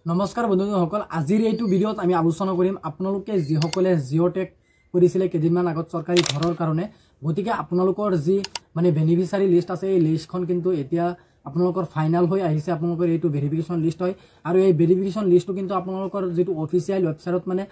নমস্কাৰ বন্ধুসকল, আজিৰ এইটো ভিডিঅ'ত আমি আলোচনা কৰিম আপোনালোকে যিসকলে জিঅ'টেক কৰিছিলে কেইদিনমান আগত চৰকাৰী ঘৰৰ কাৰণে। গতিকে আপোনালোকৰ যি মানে বেনিফিচিয়াৰী লিষ্ট আছে এই লিষ্টখন কিন্তু এতিয়া আপোনালোকৰ ফাইনাল হৈ আহিছে। আপোনালোকৰ এইটো ভেৰিফিকেশ্যন লিষ্ট হয় আৰু এই ভেৰিফিকেশ্যন লিষ্টটো কিন্তু আপোনালোকৰ যিটো অফিচিয়েল ৱেবছাইটত মানে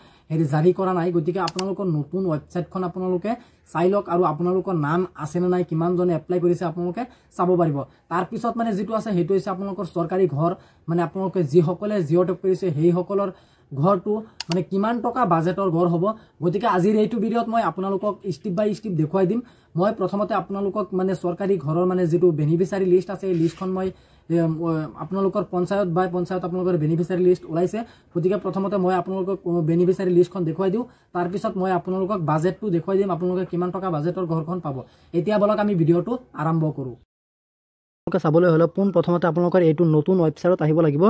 জাৰি কৰা নাই। গতিকে আপোনালোকৰ নতুন ৱেবছাইটখন আপোনালোকে চাই লওক আৰু আপোনালোকৰ নাম আছে নে নাই, কিমানজনে এপ্লাই কৰিছে আপোনালোকে চাব পাৰিব। তাৰপিছত মানে যিটো আছে সেইটো হৈছে আপোনালোকৰ চৰকাৰী ঘৰ, মানে আপোনালোকে যিসকলে জিঅ'টেক কৰিছে সেইসকলৰ ঘৰটো মানে কিমান টকা বাজেটৰ ঘৰ হ'ব। গতিকে আজিৰ এইটো ভিডিঅ'ত মই আপোনালোকক ষ্টেপ বাই ষ্টেপ দেখুৱাই দিম। মই প্ৰথমতে আপোনালোকক মানে চৰকাৰী ঘৰৰ মানে যিটো বেনিফিচিয়াৰী লিষ্ট আছে এই লিষ্টখন মই আপোনালোকৰ পঞ্চায়ত বাই পঞ্চায়ত আপোনালোকৰ বেনিফিচিয়াৰী লিষ্ট ওলাইছে। গতিকে প্ৰথমতে মই আপোনালোকক বেনিফিচিয়াৰী লিষ্টখন দেখুৱাই দিওঁ, তাৰপিছত মই আপোনালোকক বাজেটটো দেখুৱাই দিম, আপোনালোকে কিমান টকা বাজেটৰ ঘৰখন পাব। এতিয়া বলক আমি ভিডিঅ'টো আৰম্ভ কৰোঁ। চাবলৈ হ'লে প্ৰথমতে আপোনালোকৰ এইটো নতুন ৱেবছাইটত আহিব লাগিব।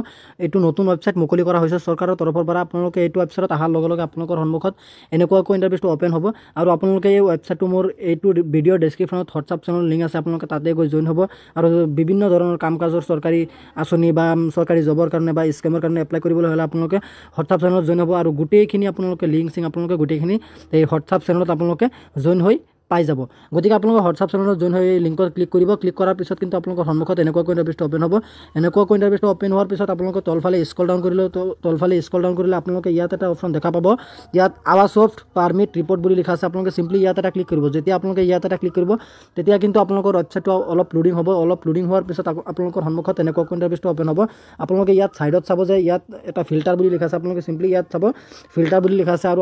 এইটো নতুন ৱেবছাইট মুকলি কৰা হৈছে চৰকাৰৰ তৰফৰ পৰা। আপোনালোকে এইটো ৱেবছাইটত অহাৰ লগে লগে আপোনালোকৰ সন্মুখত এনেকুৱাকৈ ইণ্টাৰফেচটো অ'পেন হ'ব আৰু আপোনালোকে এই ৱেবছাইটটো মোৰ এইটো ভিডিঅ'ৰ ডেছক্ৰিপশ্যনত হোৱাটছআপ চেনেলৰ লিংক আছে, আপোনালোকে তাতে গৈ জইন হ'ব আৰু বিভিন্ন ধৰণৰ কাম কাজৰ চৰকাৰী আঁচনি বা চৰকাৰী জবৰ কাৰণে বা স্কেমৰ কাৰণে এপ্লাই কৰিবলৈ হ'লে আপোনালোকে হোৱাটছআপ চেনেলত জইন হ'ব আৰু গোটেইখিনি আপোনালোকে লিংক আপোনালোকে গোটেইখিনি এই হোৱাটছআপ চেনেলত আপোনালোকে জইন হৈ পাই যাব। গতিকে আপোনালোকৰ হোৱাটছআপ চেনেলত জইন হৈ লিংকত ক্লিক কৰিব। ক্লিক কৰাৰ পিছত কিন্তু আপোনালোকৰ সন্মুখত এনেকুৱাকৈ ইণ্টাৰফেচটো অ'পেন হ'ব। এনেকুৱাকৈ ইণ্টাৰফেচটো অ'পেন হোৱাৰ পিছত আপোনালোকে তলফালে স্ক্ৰল ডাউন কৰিলে আপোনালোকে ইয়াত এটা অপশ্যন দেখা পাব। ইয়াত আৱাজ অফ পাৰ্মিট ৰিপৰ্ট বুলি লিখা আছে। আপোনালোকে চিম্পলি ইয়াত এটা ক্লিক কৰিব। যেতিয়া আপোনালোকে ইয়াত এটা ক্লিক কৰিব তেতিয়া কিন্তু আপোনালোকৰ ৱেবছাইটটো অলপ লোডিং হ'ব। অলপ লোডিং হোৱাৰ পিছত আপোনালোকৰ সন্মুখত এনেকুৱাকৈ ইণ্টাৰফেচটো অ'পেন হ'ব। আপোনালোকে ইয়াত ছাইডত চাব যে ইয়াত এটা ফিল্টাৰ বুলি লিখা আছে। আপোনালোকে চিম্পলি ইয়াত চাব ফিল্টাৰ বুলি লিখা আছে আৰু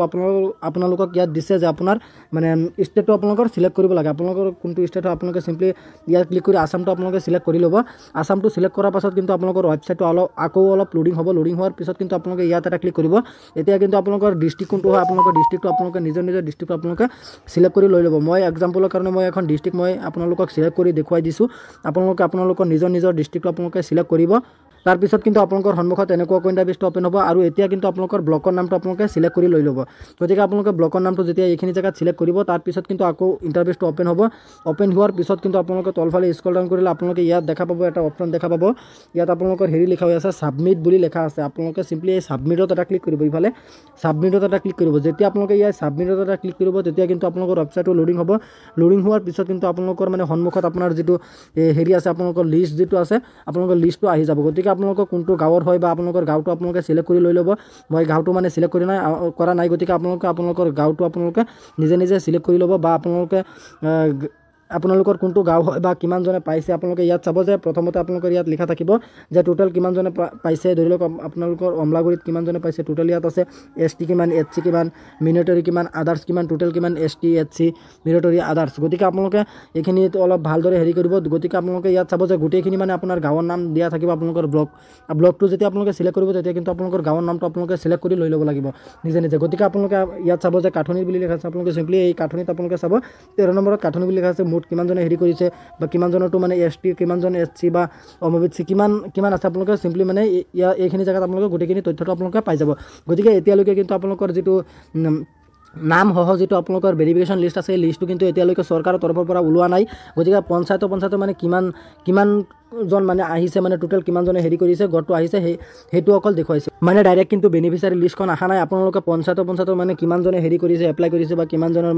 আপোনালোকক ইয়াত দিছে যে আপোনাৰ মানে ষ্টেটটো আপোনালোকৰ সিলেক্ট কৰিব লাগে। আপোনালোকৰ কোনটো ষ্টেট হয় আপোনালোকে চিম্পলি ইয়াত ক্লিক কৰি আসামটো আপোনালোকে সিলেক্ট কৰি ল'ব। আসামটো সিলেক্ট কৰাৰ পাছত কিন্তু আপোনালোকৰ ৱেবছাইটটো আকৌ অলপ লোডিং হ'ব। লোডিং হোৱাৰ পিছত কিন্তু আপোনালোকে ইয়াত এটা ক্লিক কৰিব। এতিয়া কিন্তু আপোনালোকৰ ডিষ্ট্ৰিক্ট কোনটো হয় আপোনালোকৰ ডিষ্ট্ৰিক্টটো আপোনালোকে নিজৰ ডিষ্ট্ৰিক্টটো আপোনালোকে সিলেক্ট কৰি লৈ ল'ব। মই এক্সাম্পলৰ কাৰণে মই এখন ডিষ্ট্ৰিক্ট মই আপোনালোকক সিলেক্ট কৰি দেখুৱাই দিছোঁ। আপোনালোকৰ নিজৰ ডিষ্ট্ৰিক্টটো আপোনালোকে সিলেক্ট কৰিব। তাৰপিছত কিন্তু আপোনালোকৰ সন্মুখত এনেকুৱাকৈ ইণ্টাৰফেচটো অ'পেন হ'ব আৰু এতিয়া কিন্তু আপোনালোকৰ ব্লকৰ নামটো আপোনালোকে সিলেক্ট কৰি লৈ ল'ব। গতিকে আপোনালোকে ব্লকৰ নামটো যেতিয়া এইখিনি জেগাত সিলেক্ট কৰিব তাৰপিছত কিন্তু আকৌ ইণ্টাৰফেচটো অ'পেন হ'ব। অ'পেন হোৱাৰ পিছত কিন্তু আপোনালোকে তলফালে স্ক্ৰল ডাউন কৰিলে আপোনালোকে ইয়াত দেখা পাব এটা অপশ্যন দেখা পাব। ইয়াত আপোনালোকৰ লিখা হৈ আছে ছাবমিট বুলি লিখা আছে। আপোনালোকে চিম্পলি এই ছাবমিটত এটা ক্লিক কৰিব। ইফালে ছাবমিটত এটা ক্লিক কৰিব। যেতিয়া আপোনালোকে ইয়াত ছাবমিটত এটা ক্লিক কৰিব তেতিয়া কিন্তু আপোনালোকৰ ৱেবছাইটটো লোডিং হ'ব। লোডিং হোৱাৰ পিছত কিন্তু আপোনালোকৰ মানে সন্মুখত আপোনাৰ যিটো আছে আপোনালোকৰ লিষ্ট যিটো আছে আপোনালোকৰ লিষ্টটো আহি যাব। গতিকে আপোনালোকৰ কোনটো গাঁৱৰ হয় বা আপোনালোকৰ গাঁৱটো আপোনালোকে সিলেক্ট কৰি লৈ ল'ব। মই গাঁৱটো মানে সিলেক্ট কৰা নাই গতিকে আপোনালোকৰ গাঁৱটো আপোনালোকে নিজে সিলেক্ট কৰি ল'ব বা আপোনালোকৰ কোনটো গাঁও হয় বা কিমানজনে পাইছে আপোনালোকে ইয়াত চাব যে প্ৰথমতে আপোনালোকৰ ইয়াত লিখা থাকিব যে টোটেল কিমানজনে পাইছে। ধৰি লওক আপোনালোকৰ অমলাগুৰিত কিমানজনে পাইছে টোটেল ইয়াত আছে। ST কিমান, HC কিমান, মিলিটাৰী কিমান, আদাৰ্ছ কিমান, টোটেল কিমান ST HC মিলিটাৰী আদাৰ্ছ। গতিকে আপোনালোকে এইখিনি অলপ ভালদৰে কৰিব। গতিকে আপোনালোকে ইয়াত চাব যে গোটেইখিনি মানে আপোনাৰ গাঁৱৰ নাম দিয়া থাকিব। আপোনালোকৰ ব্লকটো যেতিয়া আপোনালোকে সিলেক্ট কৰিব তেতিয়া কিন্তু আপোনালোকৰ গাঁৱৰ নামটো আপোনালোকে সিলেক্ট কৰি লৈ ল'ব লাগিব নিজে। গতিকে আপোনালোকে ইয়াত চাব যে কাঠনি বুলি লিখা আছে। আপোনালোকে চিম্পলি এই কাঠনিত আপোনালোকে চাব 13 নম্বৰত কাঠনি বুলি লিখা আছে। মুঠ কিমানজনে কৰিছে বা কিমানজনতো মানে ST কিমানজন SC বা OBC কিমান আছে আপোনালোকে চিম্পলি মানে এইখিনি জেগাত আপোনালোকে গোটেইখিনি তথ্যটো আপোনালোকে পাই যাব। গতিকে এতিয়ালৈকে কিন্তু আপোনালোকৰ যিটো নাম সহ যিটো আপোনালোকৰ ভেৰিফিকেশ্যন লিষ্ট আছে এই লিষ্টটো কিন্তু এতিয়ালৈকে চৰকাৰৰ তৰফৰ পৰা ওলোৱা নাই। গতিকে পঞ্চায়ত মানে কিমানজন মানে আহিছে, মানে টোটেল কিমানজনে কৰিছে গড়টো আহিছে সেইটো অকল দেখুৱাইছে। মানে ডাইৰেক্ট কিন্তু বেনিফিচিয়াৰী লিষ্টখন অহা নাই। আপোনালোকে পঞ্চায়তৰ মানে কিমানজনে কৰিছে, এপ্লাই কৰিছে বা কিমানজনৰ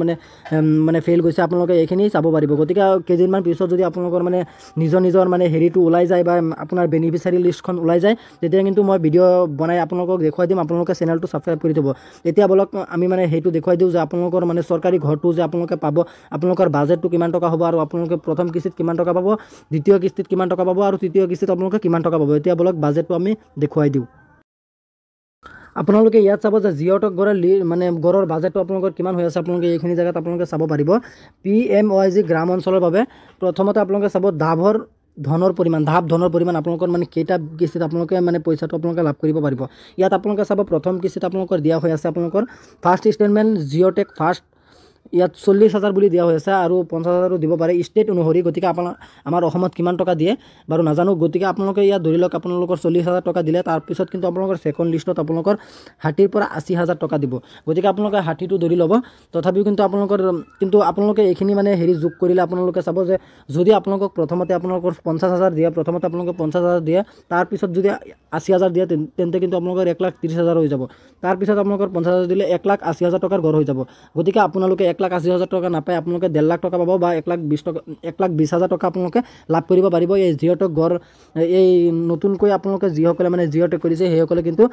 মানে ফেইল গৈছে আপোনালোকে এইখিনি চাব পাৰিব। গতিকে কেইদিনমান পিছত যদি আপোনালোকৰ মানে নিজৰ মানে হেৰিটো ওলাই যায় বা আপোনাৰ বেনিফিচিয়াৰী লিষ্টখন ওলাই যায় তেতিয়া কিন্তু মই ভিডিঅ' বনাই আপোনালোকক দেখুৱাই দিম। আপোনালোকে চেনেলটো ছাবস্ক্ৰাইব কৰি থ'ব। এতিয়া বলক আমি মানে সেইটো দেখুৱাই দিওঁ যে আপোনালোকৰ মানে চৰকাৰী ঘৰটো যে আপোনালোকে পাব, আপোনালোকৰ বাজেটটো কিমান টকা হ'ব আৰু আপোনালোকে প্ৰথম কিস্তিত কিমান টকা পাব, দ্বিতীয় কিস্তিত কিমান টকা পাব আৰু তৃতীয় কিস্তিত আপোনালোকে কিমান টকা পাব। এতিয়া বলক বাজেটটো আমি দেখুৱাই দিওঁ। আপোনালোকে ইয়াত চাব যে জিঅ'টেক মানে গড়ৰ বাজেটটো আপোনালোকৰ কিমান হৈ আছে। আপোনালোকে এইখিনি জেগাত আপোনালোকে চাব পাৰিব। PMOIG গ্ৰাম অঞ্চলৰ বাবে প্ৰথমতে আপোনালোকে চাব ধাপ ধনৰ পৰিমাণ আপোনালোকৰ মানে কেইটা কিস্তিত আপোনালোকে মানে পইচাটো আপোনালোকে লাভ কৰিব পাৰিব। ইয়াত আপোনালোকে চাব প্ৰথম কিস্তিত আপোনালোকৰ দিয়া হৈ আছে আপোনালোকৰ ফাৰ্ষ্ট ইনষ্টলমেণ্ট জিঅ'টেক ফাৰ্ষ্ট ইয়াত 40,000 বুলি দিয়া হৈছে আৰু 50,000 দিব পাৰে ষ্টেট অনুসৰি। গতিকে আমাৰ অসমত কিমান টকা দিয়ে বাৰু নাজানো। গতিকে আপোনালোকে ইয়াত ধৰি লওক আপোনালোকৰ 40,000 টকা দিলে, তাৰপিছত কিন্তু আপোনালোকৰ ছেকেণ্ড লিষ্টত আপোনালোকৰ 60 পৰা 80,000 টকা দিব। গতিকে আপোনালোকে 60টো ধৰি ল'ব। তথাপিও কিন্তু আপোনালোকে এইখিনি মানে যোগ কৰিলে আপোনালোকে চাব যে যদি আপোনালোকক প্ৰথমতে আপোনালোকৰ 50,000 দিয়ে, প্ৰথমতে আপোনালোকে 50,000 দিয়ে, তাৰপিছত যদি 80,000 দিয়ে তেন্তে কিন্তু আপোনালোকৰ 1,30,000 হৈ যাব। তাৰপিছত আপোনালোকৰ 50,000 দিলে 1,80,000 টকাৰ ঘৰ হৈ যাব। গতিকে আপোনালোকে 1,80,000 টকা নাপায়, আপোনালোকে 1.5 লাখ টকা পাব বা 1,20,000 টকা আপোনালোকে লাভ কৰিব পাৰিব। এই জিঅ'টেক ঘৰ এই নতুনকৈ আপোনালোকে যিসকলে মানে জিঅ'টেক কৰিছে সেইসকলে কিন্তু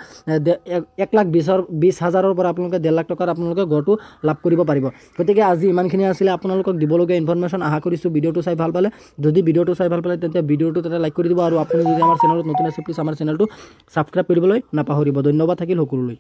1,20,000 পৰা আপোনালোকে 1.5 লাখ টকাৰ আপোনালোকে ঘৰটো লাভ কৰিব পাৰিব। গতিকে আজি ইমানখিনি আছিলে আপোনালোকক দিবলগীয়া ইনফৰমেশ্যন। আশা কৰিছোঁ ভিডিঅ'টো চাই ভাল পালে। যদি ভিডিঅ'টো চাই ভাল পালে তেন্তে ভিডিঅ'টো তাতে লাইক কৰি দিব আৰু আপুনি যদি আমাৰ চেনেলত নতুন আছে প্লিজ আমাৰ চেনেলটো ছাবস্ক্ৰাইব কৰিবলৈ নাপাহৰিব। ধন্যবাদ থাকিল সকলোলৈ।